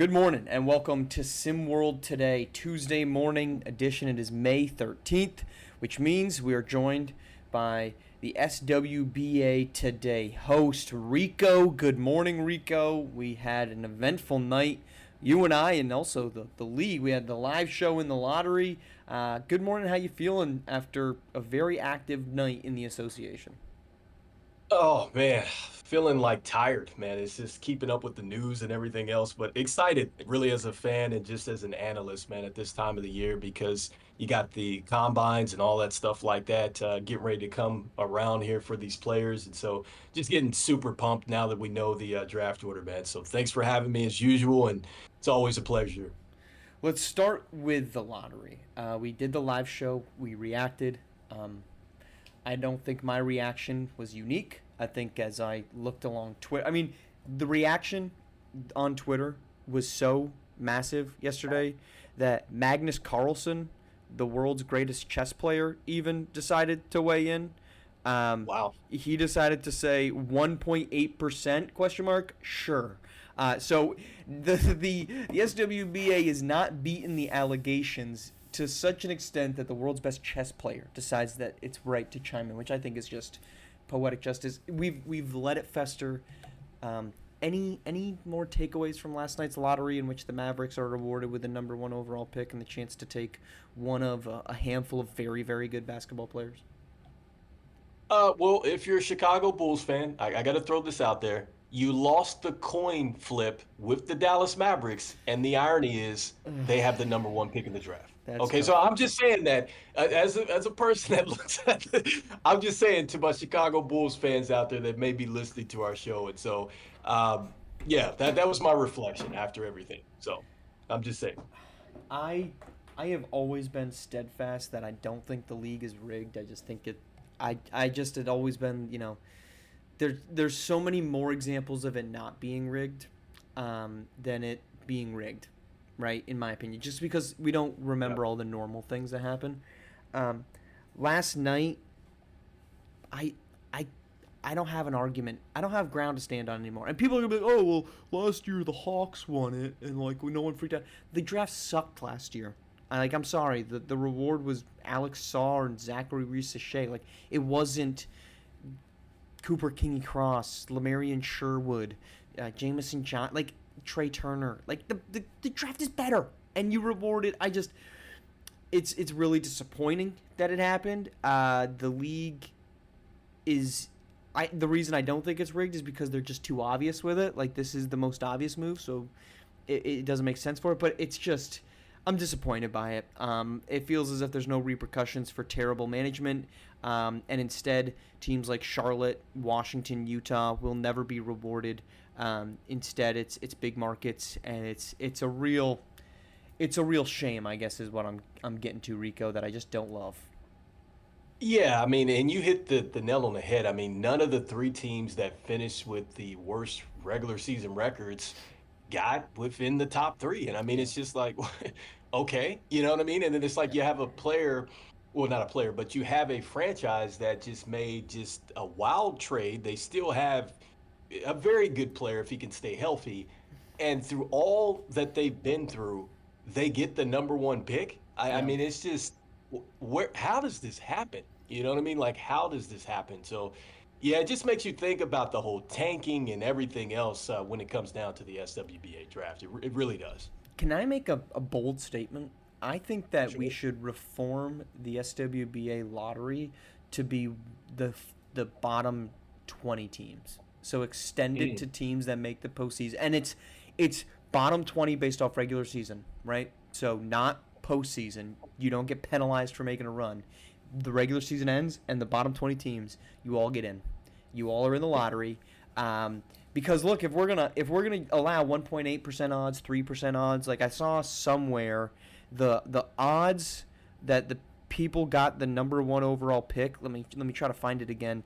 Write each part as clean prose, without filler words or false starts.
Good morning and welcome to SimWorld Today, Tuesday morning edition. It is May 13th, which means we are joined by the SWBA Today host, Rico. Good morning, Rico. We had an eventful night, you and I, and also the league. We had the live show in the lottery. Good morning. How you feeling after a very active night in the association? Oh man, feeling like tired, man. It's just keeping up with the news and everything else, but excited really as a fan and just as an analyst, man, at this time of the year because you got the combines and all that stuff like that getting ready to come around here for these players. And so just getting super pumped now that we know the draft order, man. So thanks for having me as usual, and it's always a pleasure. Let's start with the lottery. We did the live show. We reacted. Um, I don't think my reaction was unique. I think as I looked along Twitter, I mean, the reaction on Twitter was so massive yesterday that Magnus Carlsen, the world's greatest chess player, even decided to weigh in. Wow. He decided to say 1.8% question mark. Sure. So the SWBA is not beating the allegations to such an extent that the world's best chess player decides that it's right to chime in, which I think is just poetic justice. We've let it fester. Any more takeaways from last night's lottery, in which the Mavericks are rewarded with the number one overall pick and the chance to take one of a handful of very, very good basketball players? Well, if you're a Chicago Bulls fan, I got to throw this out there. You lost the coin flip with the Dallas Mavericks, and the irony is they have the number one pick in the draft. That's Okay, so tough. I'm just saying that as a person that looks at I'm just saying to my Chicago Bulls fans out there that may be listening to our show, and so um, yeah, that was my reflection after everything. So I'm just saying. I I have always been steadfast that I don't think the league is rigged. I just think it. I just had always been, there's so many more examples of it not being rigged than it being rigged, right? In my opinion, just because we don't Yeah. remember all the normal things that happen. Um, Last night, I I I don't have an argument. I don't have ground to stand on anymore. And people are gonna be like, "Oh, well, last year the Hawks won it, and like no one freaked out." The draft sucked last year. I'm sorry. The reward was Alex Saar and Zachary Reese-Shea. Like it wasn't Cooper Kingy Cross, Lamarian Sherwood, Jamison John, like Trey Turner. Like the draft is better, and you rewarded. It's really disappointing that it happened. The league is the reason I don't think it's rigged is because they're just too obvious with it. Like this is the most obvious move, so it doesn't make sense for it. But it's just I'm disappointed by it. It feels as if there's no repercussions for terrible management, and instead teams like Charlotte, Washington, Utah will never be rewarded. Instead, it's big markets, and it's a real shame. I guess is what I'm getting to, Rico. That I just don't love. Yeah, I mean, and you hit the nail on the head. I mean, none of the three teams that finished with the worst regular season records got within the top three. And I mean, it's just like, okay, you know what I mean? And then it's like you have a player, well, not a player, but you have a franchise that just made just a wild trade. They still have a very good player if he can stay healthy. And through all that they've been through, they get the number one pick. I Yeah. mean, it's just where, how does this happen? You know what I mean? Like, how does this happen? So, yeah, it just makes you think about the whole tanking and everything else when it comes down to the SWBA draft. It really does. Can I make a bold statement? I think that we Sure. should reform the SWBA lottery to be the the bottom 20 teams. So extend it Mm, to teams that make the postseason, and it's bottom 20 based off regular season, right? So not postseason. You don't get penalized for making a run. The regular season ends, and the bottom 20 teams, you all get in. You all are in the lottery. Because look, if we're gonna allow 1.8% odds, 3% odds, like I saw somewhere, the odds that the people got the number one overall pick. Let me try to find it again.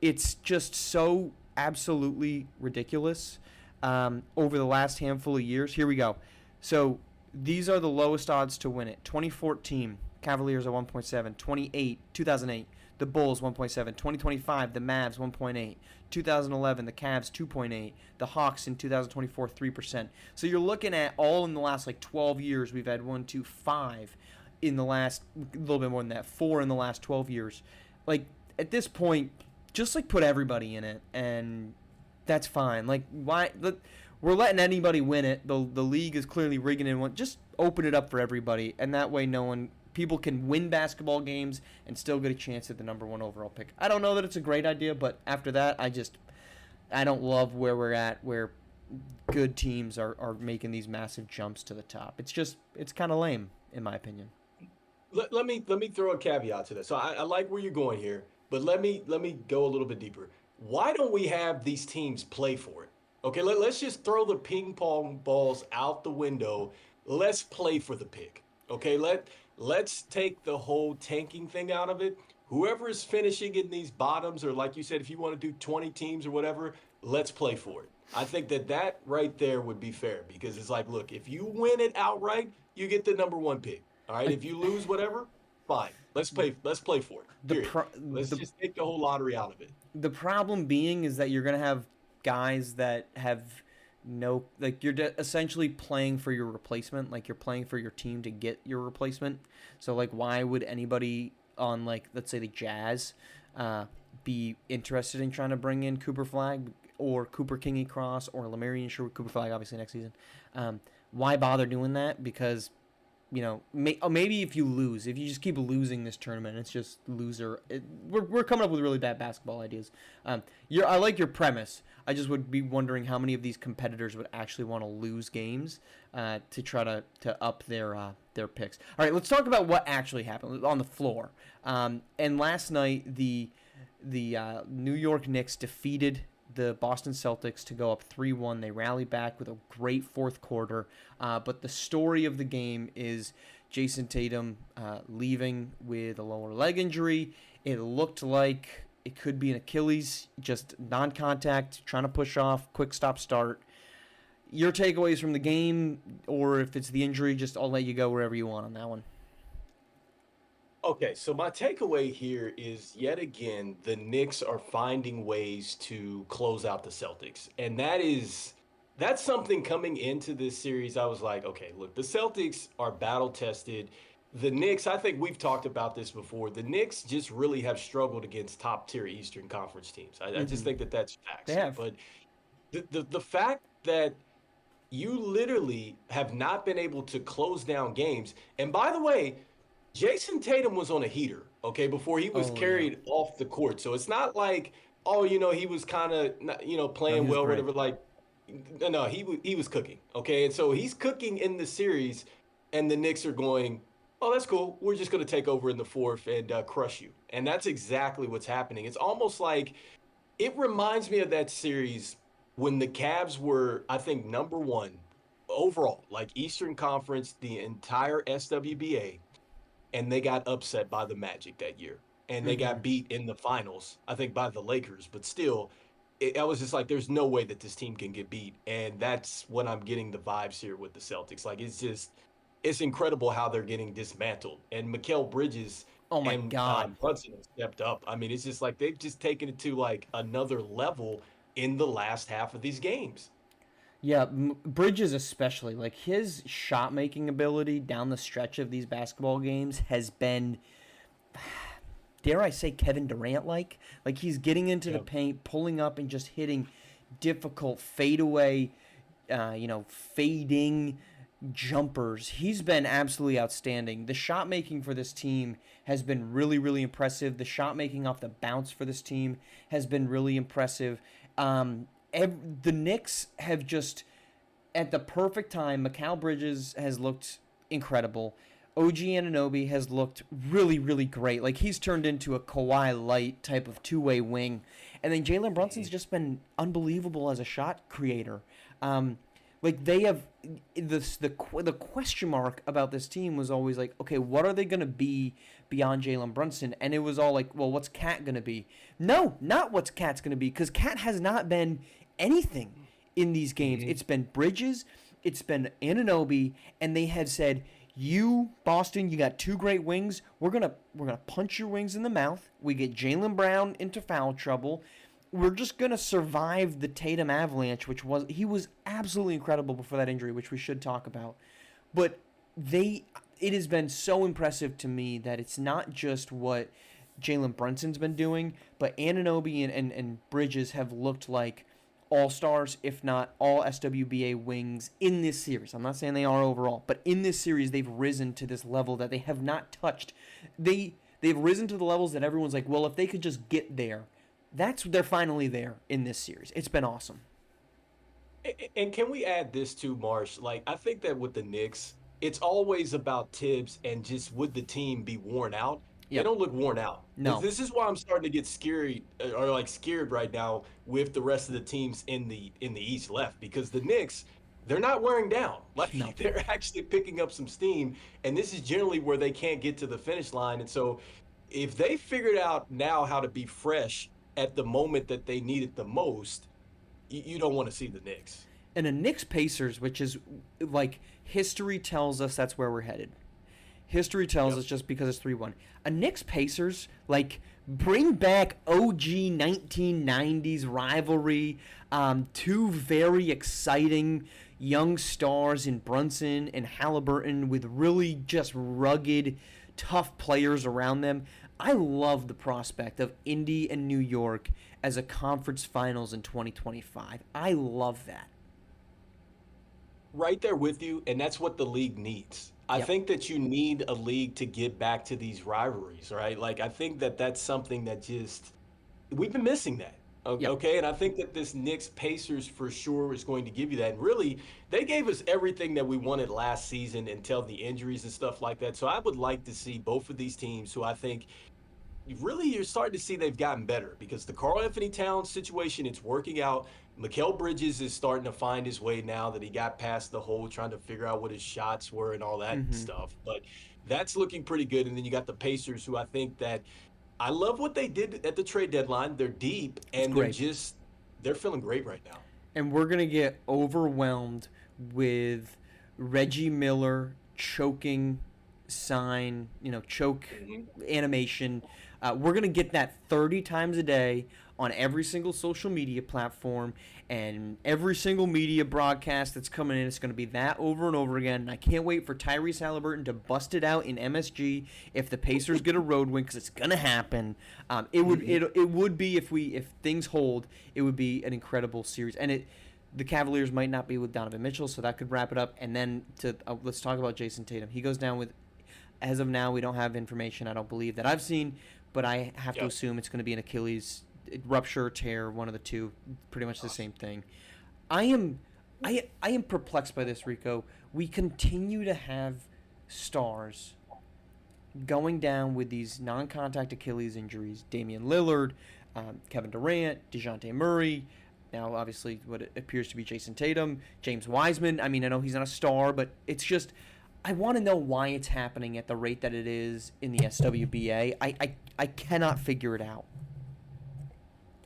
It's just so absolutely ridiculous. Over the last handful of years, here we go. So these are the lowest odds to win it. 2014 Cavaliers at 1.7, 2008 the Bulls 1.7, 2025 the Mavs 1.8, 2011 the Cavs 2.8, the Hawks in 2024 3%. So you're looking at all in the last like 12 years we've had 1, 2, 5 in the last a little bit more than that, 4 in the last 12 years. Like at this point, just like put everybody in it and that's fine. Like why we're letting anybody win it. The league is clearly rigging in one. Just open it up for everybody, and that way people can win basketball games and still get a chance at the number 1 overall pick. I don't know that it's a great idea, but after that, I don't love where we're at, where good teams are making these massive jumps to the top. It's kind of lame, in my opinion. Let me throw a caveat to this. So I like where you're going here, but let me go a little bit deeper. Why don't we have these teams play for it? Okay, let's just throw the ping pong balls out the window. Let's play for the pick. Okay, let's take the whole tanking thing out of it. Whoever is finishing in these bottoms, or like you said, if you want to do 20 teams or whatever, let's play for it. I think that right there would be fair, because it's like, look, if you win it outright, you get the number 1 pick. All right, if you lose whatever, fine. Let's play for it. Period. Let's just take the whole lottery out of it. The problem being is that you're going to have guys that have you're essentially playing for your replacement. Like you're playing for your team to get your replacement. So like why would anybody on like let's say the Jazz be interested in trying to bring in Cooper Flag or Cooper Kingy Cross or Lamarian Sherwood? Cooper Flag obviously next season. Why bother doing that? Because maybe if you just keep losing this tournament, it's just loser. We're coming up with really bad basketball ideas. I like your premise. I just would be wondering how many of these competitors would actually want to lose games to try to up their picks. All right, let's talk about what actually happened on the floor. And last night, the New York Knicks defeated the Boston Celtics to go up 3-1. They rallied back with a great fourth quarter. But the story of the game is Jason Tatum leaving with a lower leg injury. It looked like it could be an Achilles, just non-contact, trying to push off, quick stop-start. Your takeaways from the game, or if it's the injury, just I'll let you go wherever you want on that one. Okay, so my takeaway here is yet again, the Knicks are finding ways to close out the Celtics. And that's something coming into this series. I was like, okay, look, the Celtics are battle tested. The Knicks, I think we've talked about this before. The Knicks just really have struggled against top tier Eastern Conference teams. I just think that's facts. They have. But the fact that you literally have not been able to close down games. And by the way, Jason Tatum was on a heater, okay, before he was carried off the court. So it's not like, he was kind of, playing well, whatever. Like, no, he was cooking, okay? And so he's cooking in the series, and the Knicks are going, oh, that's cool. We're just going to take over in the fourth and crush you. And that's exactly what's happening. It's almost like it reminds me of that series when the Cavs were, I think, number 1 overall, like Eastern Conference, the entire SWBA. And they got upset by the Magic that year. And they got beat in the finals, I think, by the Lakers. But still, I was just like, there's no way that this team can get beat. And that's what I'm getting the vibes here with the Celtics. Like, it's incredible how they're getting dismantled. And Mikal Bridges and Brunson have stepped up. I mean, it's just like they've just taken it to, like, another level in the last half of these games. Yeah, Bridges especially, like his shot-making ability down the stretch of these basketball games has been, dare I say, Kevin Durant-like. Like he's getting into the paint, pulling up and just hitting difficult fadeaway, fading jumpers. He's been absolutely outstanding. The shot-making for this team has been really, really impressive. The shot-making off the bounce for this team has been really impressive. The Knicks have just, at the perfect time, Mikal Bridges has looked incredible. OG Anunoby has looked really, really great. Like, he's turned into a Kawhi Light type of two-way wing. And then Jalen Brunson's just been unbelievable as a shot creator. They have, the question mark about this team was always like, okay, what are they going to be beyond Jalen Brunson? And it was all like, well, what's Cat going to be? No, not what's Cat's going to be, because Cat has not been anything in these games. It's been Bridges, it's been Anunoby, and they have said, You, Boston, you got two great wings. We're gonna punch your wings in the mouth. We get Jaylen Brown into foul trouble. We're just gonna survive the Tatum avalanche, he was absolutely incredible before that injury, which we should talk about. But it has been so impressive to me that it's not just what Jalen Brunson's been doing, but Anunoby and Bridges have looked like all-stars, if not all SWBA wings in this series. I'm not saying they are overall, but in this series they've risen to this level that they have not touched. They've risen to the levels that everyone's like, well, if they could just get there, they're finally there in this series. It's been awesome. And can we add this too, Marsh? Like, I think that with the Knicks, it's always about Tibbs and just would the team be worn out? They Yep. don't look worn out. No. This is why I'm starting to get scary or like scared right now with the rest of the teams in the East left because the Knicks, they're not wearing down. Like No. they're actually picking up some steam, and this is generally where they can't get to the finish line. And so, if they figured out now how to be fresh at the moment that they need it the most, you don't want to see the Knicks. And a Knicks Pacers, which is like history tells us that's where we're headed. History tells us just because it's 3-1. A Knicks Pacers, like, bring back OG 1990s rivalry. Two very exciting young stars in Brunson and Halliburton with really just rugged, tough players around them. I love the prospect of Indy and New York as a conference finals in 2025. I love that. Right there with you, and that's what the league needs. I Yep. think that you need a league to get back to these rivalries, right? Like I think that that's something that just we've been missing that. Yep. Okay, and I think that this Knicks Pacers for sure is going to give you that. And really, they gave us everything that we wanted last season until the injuries and stuff like that. So I would like to see both of these teams, who I think really you're starting to see they've gotten better because the Karl Anthony Towns situation, it's working out. Mikal Bridges is starting to find his way now that he got past the whole trying to figure out what his shots were and all that Mm-hmm. stuff. But that's looking pretty good. And then you got the Pacers, who I think that I love what they did at the trade deadline. They're deep It's and great. they're feeling great right now. And we're going to get overwhelmed with Reggie Miller choking sign, choke Mhm. animation. We're going to get that 30 times a day on every single social media platform and every single media broadcast that's coming in. It's going to be that over and over again. And I can't wait for Tyrese Halliburton to bust it out in MSG if the Pacers get a road win, because it's going to happen. It would be, if things hold, it would be an incredible series. And the Cavaliers might not be with Donovan Mitchell, so that could wrap it up. And then let's talk about Jason Tatum. He goes down with, as of now, we don't have information, I don't believe, that I've seen, but I have to Yep. assume it's going to be an Achilles rupture or tear, one of the two, pretty much the same thing. I am perplexed by this, Rico. We continue to have stars going down with these non-contact Achilles injuries. Damian Lillard, Kevin Durant, DeJounte Murray, now obviously what it appears to be Jason Tatum, James Wiseman. I mean, I know he's not a star, but it's just, I want to know why it's happening at the rate that it is in the SWBA. I cannot figure it out.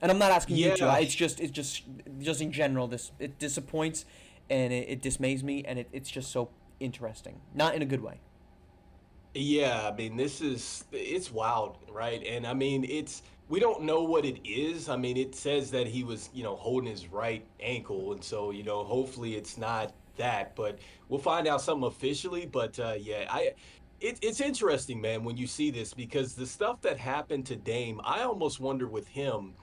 And I'm not asking you to. Yeah. It's just in general. It disappoints, and it dismays me, and it's just so interesting. Not in a good way. Yeah, I mean, it's wild, right? And I mean, we don't know what it is. I mean, it says that he was, holding his right ankle. And so, hopefully it's not that, but we'll find out something officially. But yeah, it's interesting, man, when you see this, because the stuff that happened to Dame, I almost wonder with him,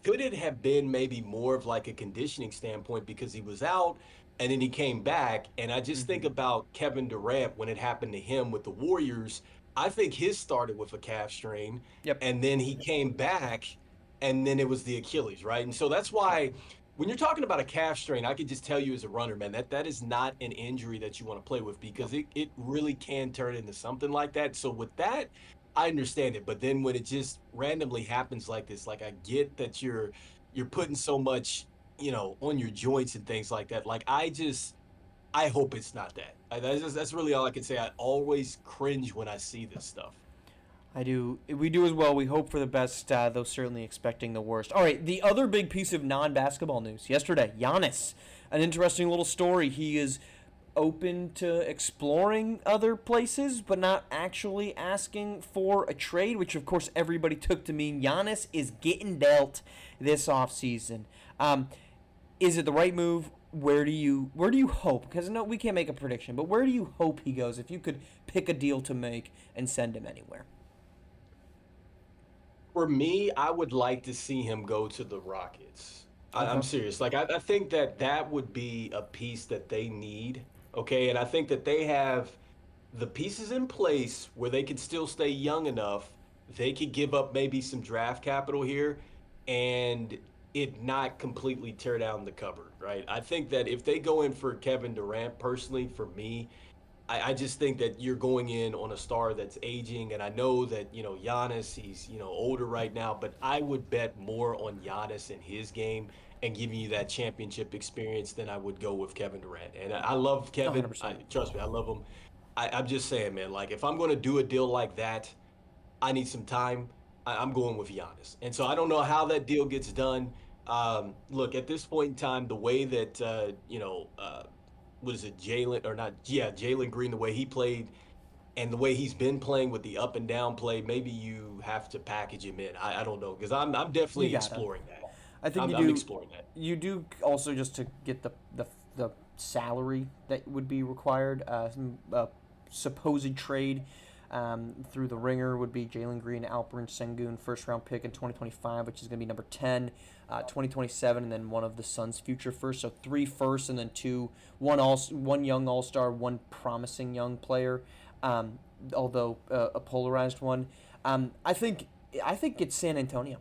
could it have been maybe more of like a conditioning standpoint because he was out and then he came back? And I just think Mm-hmm. about Kevin Durant when it happened to him with the Warriors. I think his started with a calf strain Yep. and then he came back and then it was the Achilles, right? And so that's why when you're talking about a calf strain, I can just tell you as a runner, man, that is not an injury that you want to play with because it really can turn into something like that. So with that, I understand it. But then when it just randomly happens like this, like I get that you're putting so much, on your joints and things like that. Like I hope it's not that. That's really all I can say. I always cringe when I see this stuff. I do. We do as well. We hope for the best, though certainly expecting the worst. All right, the other big piece of non-basketball news yesterday, Giannis. An interesting little story. He is open to exploring other places, but not actually asking for a trade, which of course everybody took to mean Giannis is getting dealt this offseason. Is it the right move? Where do you hope? Because no, we can't make a prediction, but where do you hope he goes if you could pick a deal to make and send him anywhere? For me, I would like to see him go to the Rockets. I'm Okay. serious. Like, I think that that would be a piece that they need. Okay. And I think that they have the pieces in place where they could still stay young enough. They could give up maybe some draft capital here and it not completely tear down the cupboard, right? I think that if they go in for Kevin Durant, personally, for me, I just think that you're going in on a star that's aging, and I know that Giannis, he's older right now, but I would bet more on Giannis and his game and giving you that championship experience than I would go with Kevin Durant. And I love Kevin. 100%. Trust me, I love him. I'm just saying, man. Like if I'm going to do a deal like that, I need some time. I'm going with Giannis, and so I don't know how that deal gets done. Look, at this point in time, the way that what is it, Jalen or not? Yeah, Jalen Green, the way he played and the way he's been playing with the up and down play, maybe you have to package him in. I don't know because I'm You definitely gotta. exploring that. I think you I'm do. exploring that. You do also just to get the salary that would be required. Supposed trade through the ringer would be Jalen Green, Alperen Sengun, first round pick in 2025, which is going to be number 10, 2027, and then one of the Suns' future first. So three firsts and then one young all star, one promising young player, although a polarized one. I think it's San Antonio.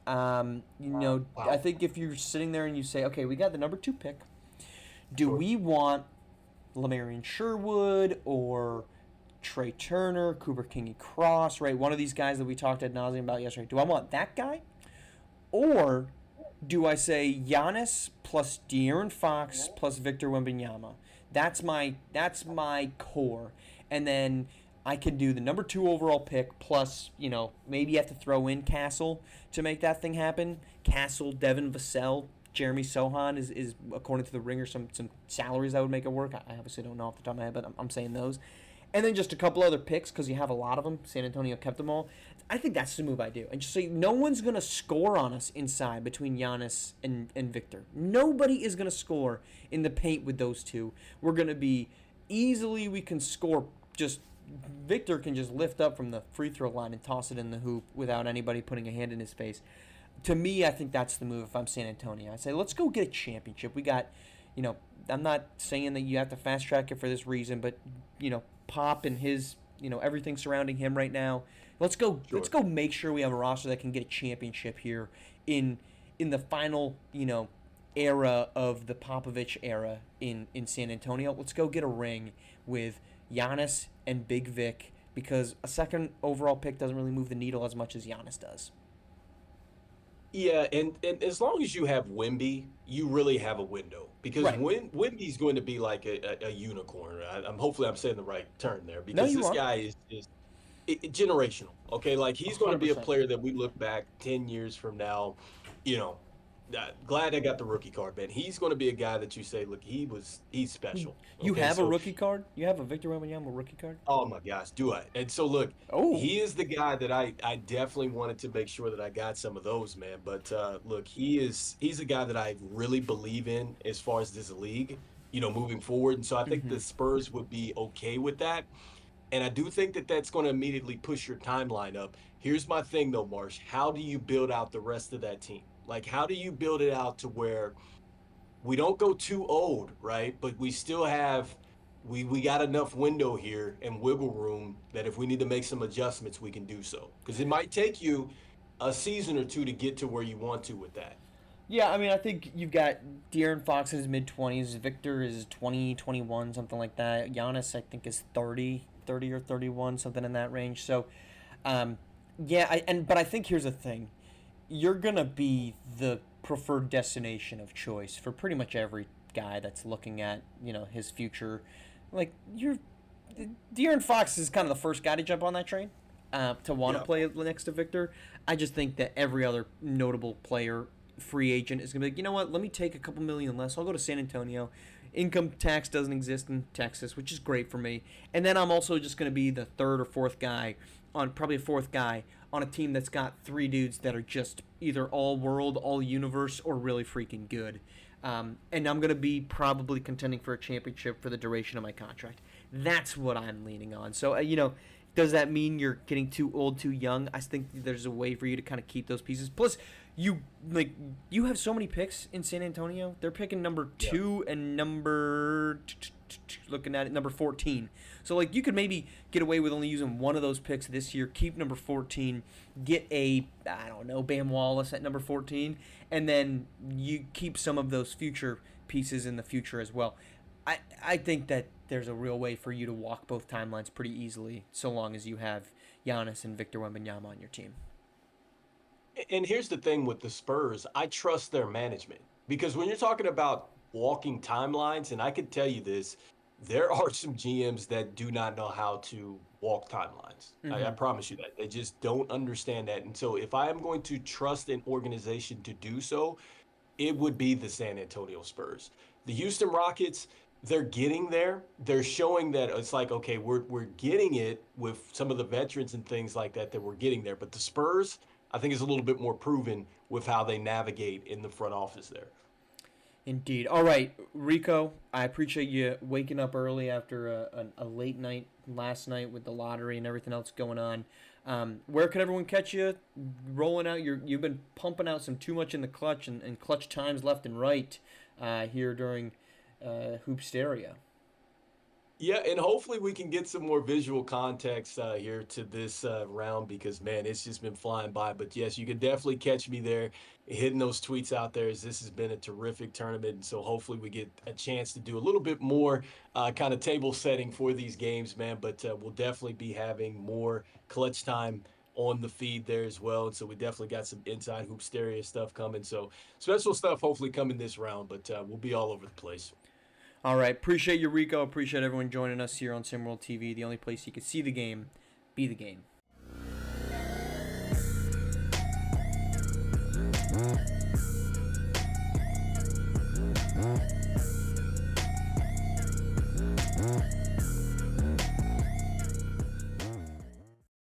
I Wow. think if you're sitting there and you say, okay, we got the number 2 pick, do Sure. we want Lamarian Sherwood or Trey Turner, Cooper Kingy Cross, right? One of these guys that we talked ad nauseum about yesterday. Do I want that guy? Or do I say Giannis plus De'Aaron Fox plus Victor Wembanyama? That's my core. And then I can do the number 2 overall pick plus, maybe you have to throw in Castle to make that thing happen. Castle, Devin Vassell, Jeremy Sohan is according to the Ringer some salaries that would make it work. I obviously don't know off the top of my head, but I'm saying those. And then just a couple other picks because you have a lot of them. San Antonio kept them all. I think that's the move I do. And just say no one's going to score on us inside between Giannis and Victor. Nobody is going to score in the paint with those two. We're going to be easily, we can score just. Victor can just lift up from the free throw line and toss it in the hoop without anybody putting a hand in his face. To me, I think that's the move if I'm San Antonio. I say, let's go get a championship. We got, I'm not saying that you have to fast track it for this reason, but, Pop and his, everything surrounding him right now. Let's Sure. go make sure we have a roster that can get a championship here in the final, era of the Popovich era in San Antonio. Let's go get a ring with Giannis and Big Vic because a second overall pick doesn't really move the needle as much as Giannis does. Yeah, and as long as you have Wimby, you really have a window because Right. Wimby's going to be like a unicorn. I'm hopefully I'm saying the right term there No, because you this are. guy is generational. Okay, like he's going to be a 100%. player that we look back 10 years from now. You know, glad I got the rookie card, man. He's going to be a guy that you say, look, he's special. You Okay, have a so rookie card? You have a Victor Wembanyama rookie card? oh my gosh, do I? And so look, Oh, he is the guy that I definitely wanted to make sure that I got some of those, man. But look, he's a guy that I really believe in as far as this league, moving forward. And so I think mm-hmm. the Spurs would be okay with that. And I do think that that's going to immediately push your timeline up. Here's my thing though, Marsh. How do you build out the rest of that team? Like, how do you build it out to where we don't go too old, right? But we still have we got enough window here and wiggle room that if we need to make some adjustments, we can do so. Because it might take you a season or two to get to where you want to with that. Yeah, I mean, I think you've got De'Aaron Fox in his mid 20s. Victor is 20, 21, something like that. Giannis, I think, is 30, 30 or 31, something in that range. So, um, yeah, but I think here's the thing. You're going to be the preferred destination of choice for pretty much every guy that's looking at, his future. Like, De'Aaron Fox is kind of the first guy to jump on that train. To want to Yeah. play next to Victor. I just think that every other notable player free agent is going to be like, you know what, let me take a couple million less. I'll go to San Antonio. income tax doesn't exist in Texas, which is great for me. And then I'm also just going to be the third or fourth guy probably a fourth guy on a team that's got three dudes that are just either all world, all universe, or really freaking good. And I'm going to be probably contending for a championship for the duration of my contract. That's what I'm leaning on. So, does that mean you're getting too old, too young? I think there's a way for you to kind of keep those pieces. Plus, you have so many picks in San Antonio. They're picking number 2 and looking at it, number 14. So you could maybe get away with only using one of those picks this year. Keep number 14. Get Bam Wallace at number 14, and then you keep some of those future pieces in the future as well. I think that there's a real way for you to walk both timelines pretty easily, so long as you have Giannis and Victor Wembanyama on your team. And here's the thing with the Spurs, I trust their management because when you're talking about walking timelines, and I can tell you this, there are some GMs that do not know how to walk timelines. I promise you that. They just don't understand that. And so if I am going to trust an organization to do so, it would be the San Antonio Spurs. The Houston Rockets, they're getting there. They're showing that it's like, okay, we're getting it with some of the veterans and things like that we're getting there. But the Spurs, I think, is a little bit more proven with how they navigate in the front office there. Indeed. All right, Rico, I appreciate you waking up early after a late night last night with the lottery and everything else going on. Where can everyone catch you rolling out? You've been pumping out some too much in the clutch and clutch times left and right here during Hoopsteria. Yeah, and hopefully we can get some more visual context here to this round because, man, it's just been flying by. But, yes, you can definitely catch me there hitting those tweets out there as this has been a terrific tournament. And so hopefully we get a chance to do a little bit more kind of table setting for these games, man. But we'll definitely be having more clutch time on the feed there as well. And so we definitely got some inside Hoopsteria stuff coming. So special stuff hopefully coming this round, but we'll be all over the place. All right. Appreciate you, Rico. Appreciate everyone joining us here on SimWorld TV, the only place you can see the game, be the game.